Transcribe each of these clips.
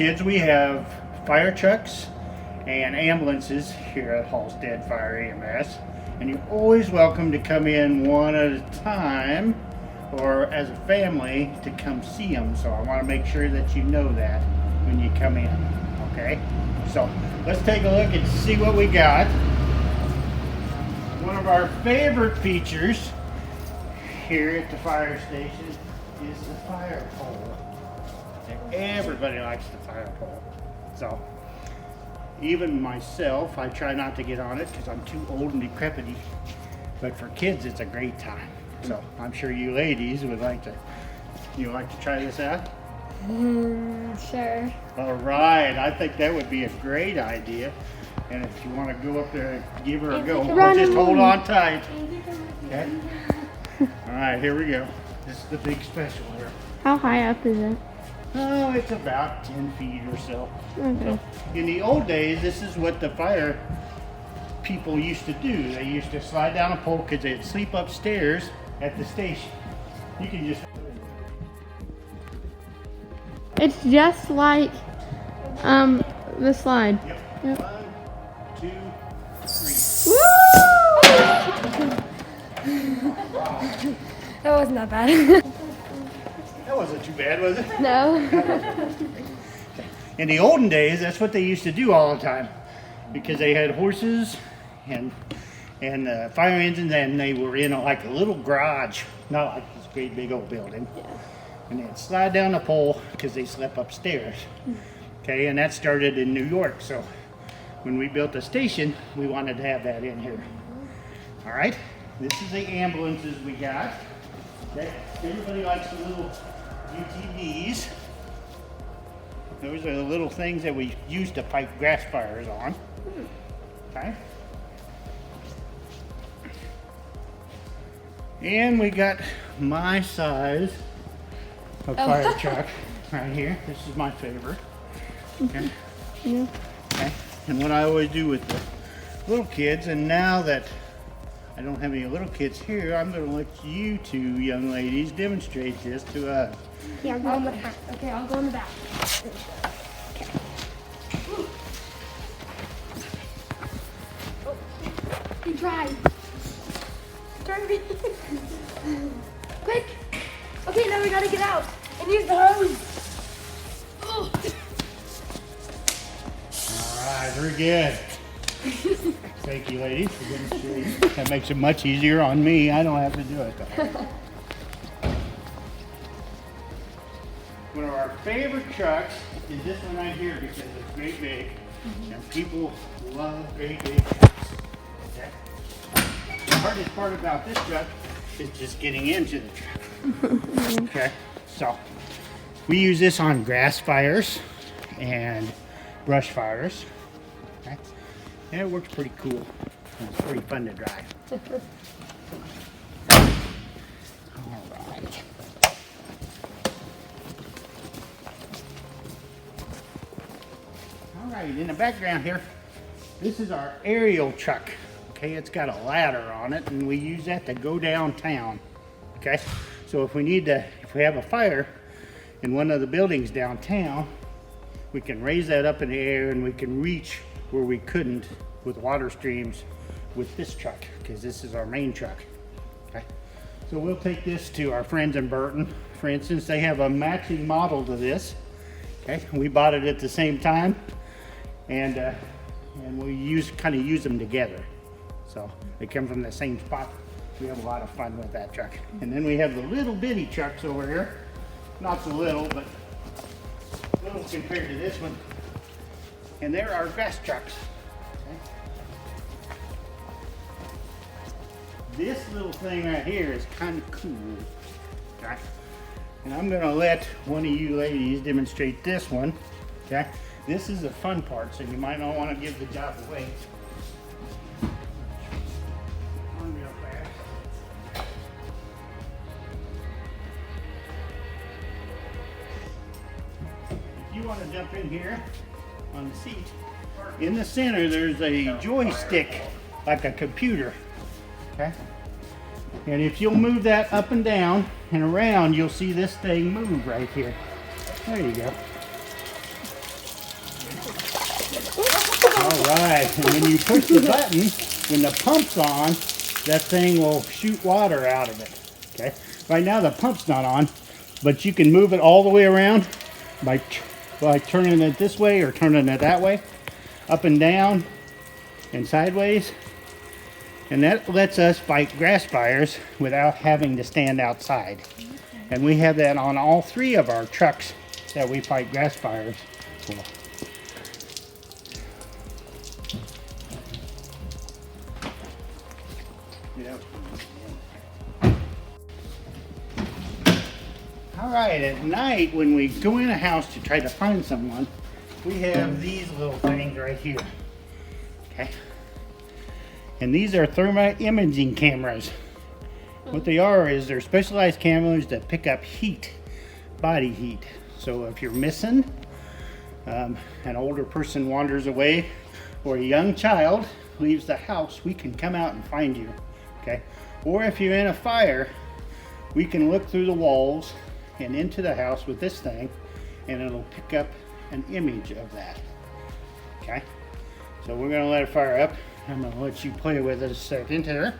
kids, we have fire trucks and ambulances here at Halstead Fire EMS, and you're always welcome to come in one at a time or as a family to come see them. So I want to make sure that you know that when you come in. Okay, so let's take a look and see what we got. One of our favorite features here at the fire station is the fire pole. Everybody likes the fire pole. So even myself, I try not to get on it because I'm too old and decrepit. But for kids, it's a great time. So I'm sure you ladies would like to. You like to try this out? Sure. All right, I think that would be a great idea. And if you want to go up there and give her a go, just hold on tight. Okay. All right, here we go. This is the big special here. How high up is it? Oh, it's about 10 feet or so. Okay. So, in the old days, this is what the fire people used to do. They used to slide down a pole because they'd sleep upstairs at the station. You can just... It's just like the slide. Yep. Yep. 1, 2, 3. Woo! That wasn't that bad. That wasn't too bad, was it? No. In the olden days, that's what they used to do all the time, because they had horses and fire engines, and they were in like a little garage, not like this great big old building. Yeah. And they'd slide down the pole because they slept upstairs. Okay, and that started in New York. So when we built the station, we wanted to have that in here. All right, this is the ambulances we got. Okay, everybody likes the little UTVs. Those are the little things that we use to fight grass fires on. Okay. And we got my size of fire truck right here. This is my favorite. Okay. Yeah. Okay. And what I always do with the little kids, and now that I don't have any little kids here, I'm going to let you two young ladies demonstrate this to us. Yeah, I'll go in the back. Okay, I'll go in the back. Okay. Oh, he tried. Turn me. Quick. Okay, now we gotta get out and use the hose. Oh. All right, very good. Thank you, ladies, for demonstrating. That makes it much easier on me. I don't have to do it, though. One of our favorite trucks is this one right here because it's great big, and people love great big trucks. Okay? The hardest part about this truck is just getting into the truck. Okay, so we use this on grass fires and brush fires. Okay, and it works pretty cool. It's pretty fun to drive. All right. All right, in the background here, this is our aerial truck. Okay, it's got a ladder on it, and we use that to go downtown. Okay, so if we have a fire in one of the buildings downtown, we can raise that up in the air and we can reach where we couldn't with water streams with this truck, because this is our main truck. Okay, so we'll take this to our friends in Burton. For instance, they have a matching model to this. Okay, we bought it at the same time, and we kind of use them together. So they come from the same spot. We have a lot of fun with that truck. And then we have the little bitty trucks over here. Not so little, but little compared to this one. And they're our grass trucks. Okay. This little thing right here is kind of cool. Okay. And I'm gonna let one of you ladies demonstrate this one. Okay. This is the fun part, so you might not want to give the job away. If you want to jump in here on the seat, in the center there's a joystick like a computer. Okay, and if you'll move that up and down and around, you'll see this thing move right here. There you go. right, and when you push the button, when the pump's on, that thing will shoot water out of it. Okay. Right now the pump's not on, but you can move it all the way around by turning it this way or turning it that way, up and down and sideways. And that lets us fight grass fires without having to stand outside. And we have that on all 3 of our trucks that we fight grass fires for. Yep. All right, at night when we go in a house to try to find someone, we have these little things right here. Okay. And these are thermal imaging cameras. What they are is they're specialized cameras that pick up heat, body heat. So if you're missing, an older person wanders away, or a young child leaves the house, we can come out and find you. Okay? Or if you're in a fire, we can look through the walls and into the house with this thing, and it'll pick up an image of that. Okay? So we're gonna let it fire up. I'm gonna let you play with it a second here.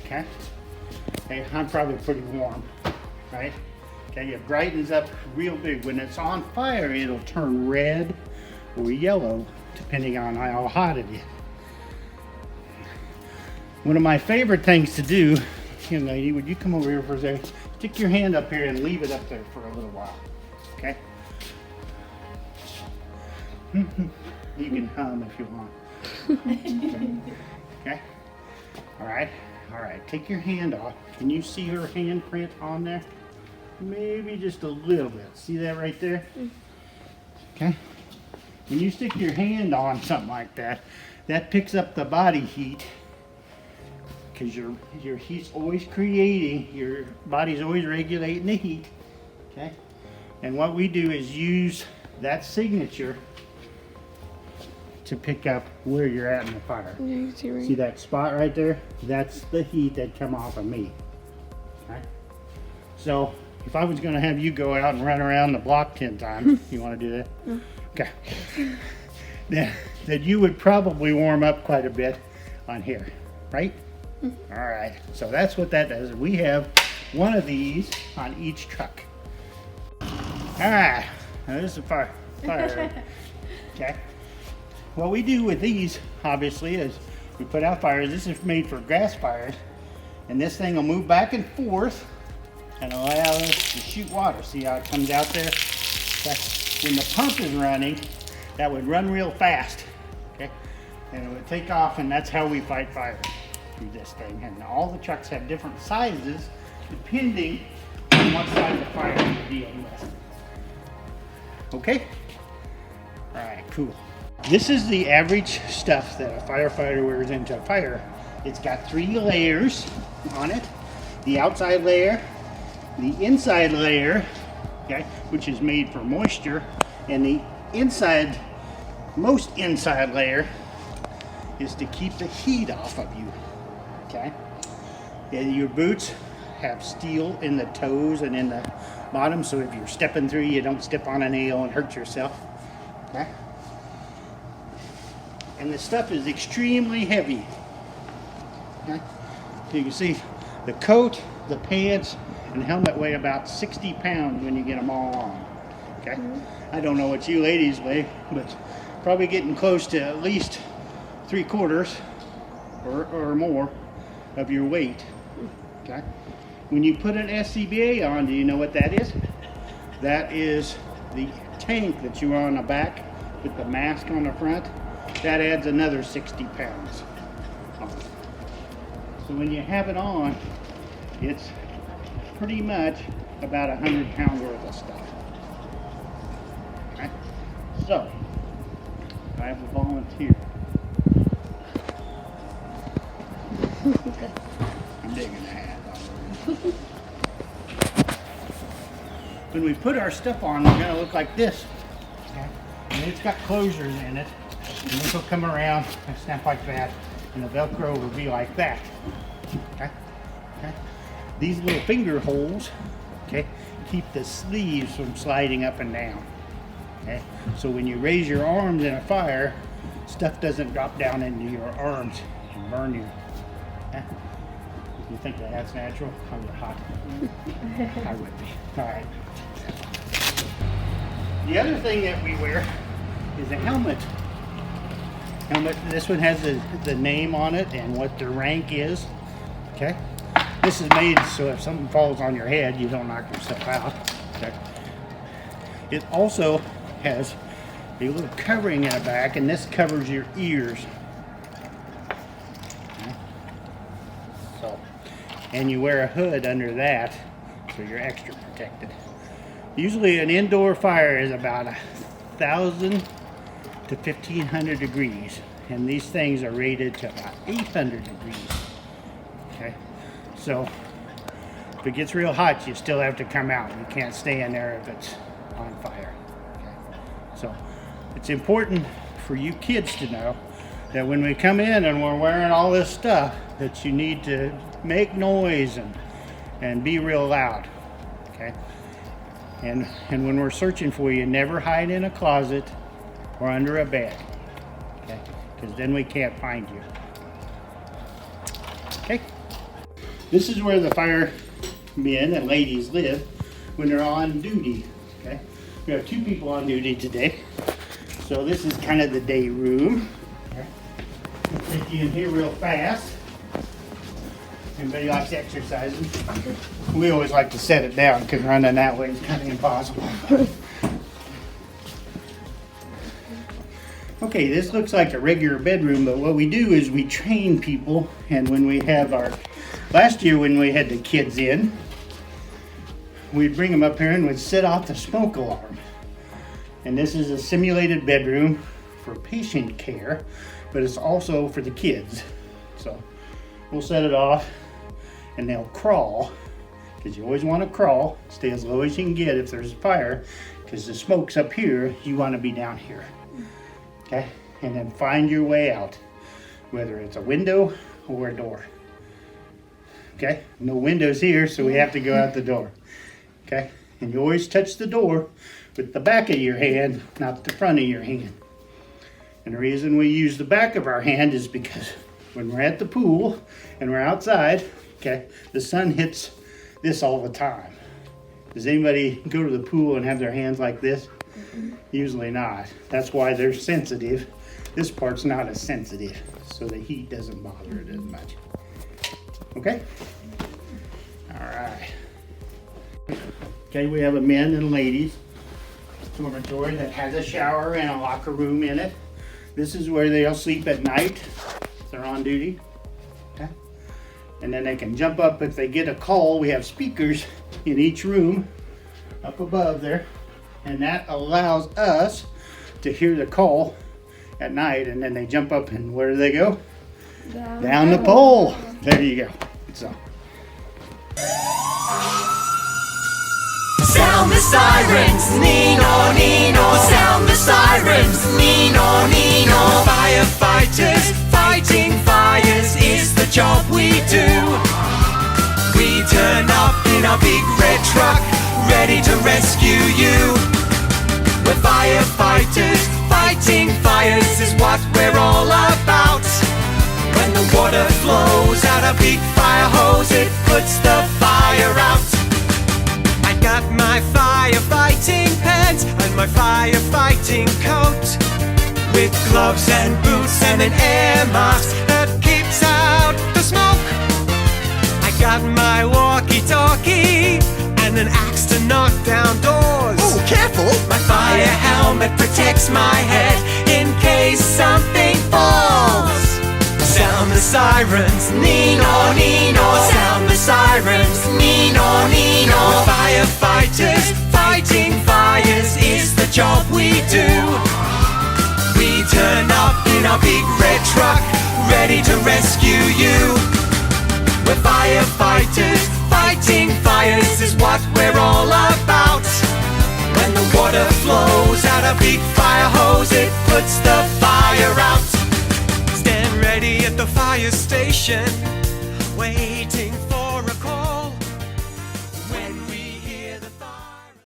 Okay? Okay, I'm probably pretty warm, right? Okay, it brightens up real big. When it's on fire, it'll turn red or yellow, depending on how hot it is. One of my favorite things to do, young lady, would you come over here for a second? Stick your hand up here and leave it up there for a little while, okay? You can hum if you want. Okay? All right. Take your hand off. Can you see her handprint on there? Maybe just a little bit. See that right there? Okay. When you stick your hand on something like that, that picks up the body heat, because your heat's always creating, your body's always regulating the heat. Okay. And what we do is use that signature to pick up where you're at in the fire. See that spot right there? That's the heat that come off of me. Okay? So if I was going to have you go out and run around the block 10 times, you want to do that? No. Okay. Then you would probably warm up quite a bit on here, right? All right. So that's what that does. We have one of these on each truck. All right. Now this is a fire. Okay. What we do with these, obviously, is we put out fires. This is made for grass fires, and this thing will move back and forth and allow us to shoot water. See how it comes out there? When the pump is running, that would run real fast, okay? And it would take off, and that's how we fight fire through this thing. And all the trucks have different sizes depending on what size of fire you're dealing with. Okay? All right, cool. This is the average stuff that a firefighter wears into a fire. It's got 3 layers on it. The outside layer, the inside layer, okay, which is made for moisture, and the inside, most inside layer is to keep the heat off of you, okay? And your boots have steel in the toes and in the bottom, so if you're stepping through, you don't step on a nail and hurt yourself, okay? And the stuff is extremely heavy. Okay? You can see the coat, the pants, and the helmet weigh about 60 pounds when you get them all on. Okay? I don't know what you ladies weigh, but probably getting close to at least 3/4 or more of your weight. Okay? When you put an SCBA on, do you know what that is? That is the tank that you are on the back with the mask on the front. That adds another 60 pounds. So when you have it on, it's pretty much about 100 pounds worth of stuff. Okay? So, I have a volunteer. I'm digging the hat. When we put our stuff on, we're going to look like this. Okay? And it's got closures in it. And this will come around and snap like that, and the Velcro will be like that. Okay? Okay? These little finger holes, okay, keep the sleeves from sliding up and down. Okay? So when you raise your arms in a fire, stuff doesn't drop down into your arms and burn you. Eh? You think that's natural? Oh, you're hot. I would be. All right. The other thing that we wear is a helmet. This one has the name on it and what the rank is. Okay. This is made so if something falls on your head, you don't knock yourself out. Okay. It also has a little covering in the back, and this covers your ears. Okay. So, and you wear a hood under that, so you're extra protected. Usually, an indoor fire is about 1,000 to 1,500 degrees, and these things are rated to about 800 degrees. Okay, so if it gets real hot, you still have to come out. You can't stay in there if it's on fire. Okay, so it's important for you kids to know that when we come in and we're wearing all this stuff, that you need to make noise and be real loud. Okay, and when we're searching for you, never hide in a closet or under a bed, okay? Because then we can't find you. Okay. This is where the firemen and ladies live when they're on duty. Okay. We have 2 people on duty today, so this is kind of the day room. Okay. I'll take you in here real fast. Anybody likes exercising? We always like to set it down because running that way is kind of impossible. Okay, this looks like a regular bedroom, but what we do is we train people, and when we have last year when we had the kids in, we'd bring them up here and we'd set off the smoke alarm. And this is a simulated bedroom for patient care, but it's also for the kids. So we'll set it off and they'll crawl, because you always want to crawl, stay as low as you can get if there's a fire, because the smoke's up here, you want to be down here. Okay, and then find your way out, whether it's a window or a door. Okay, no windows here, so we have to go out the door. Okay, and you always touch the door with the back of your hand, not the front of your hand. And the reason we use the back of our hand is because when we're at the pool and we're outside, okay, the sun hits this all the time. Does anybody go to the pool and have their hands like this? Usually not. That's why they're sensitive. This part's not as sensitive, so the heat doesn't bother it as much. Okay? All right. Okay, we have a men and ladies dormitory that has a shower and a locker room in it. This is where they'll sleep at night if they're on duty. Okay? And then they can jump up if they get a call. We have speakers in each room up above there. And that allows us to hear the call at night, and then they jump up and where do they go? Down the pole. There you go. So. Sound the sirens, Nino, Nino. Sound the sirens, Nino, Nino. Firefighters fighting fires is the job we do. We turn up in our big red truck, ready to rescue you. We're firefighters, fighting fires is what we're all about. When the water flows out a big fire hose, it puts the fire out. I got my firefighting pants and my firefighting coat, with gloves and boots and an air mask that keeps out the smoke. I got my walkie-talkie and an axe to knock down doors. Oh, careful! My fire helmet protects my head in case something falls. Sound the sirens, Nino, Nino. Sound the sirens, Nino, Nino. We're firefighters, fighting fires is the job we do. We turn up in our big red truck, ready to rescue you. We're firefighters, fighting fires is what we're all about. When the water flows out a big fire hose, it puts the fire out. Stand ready at the fire station, waiting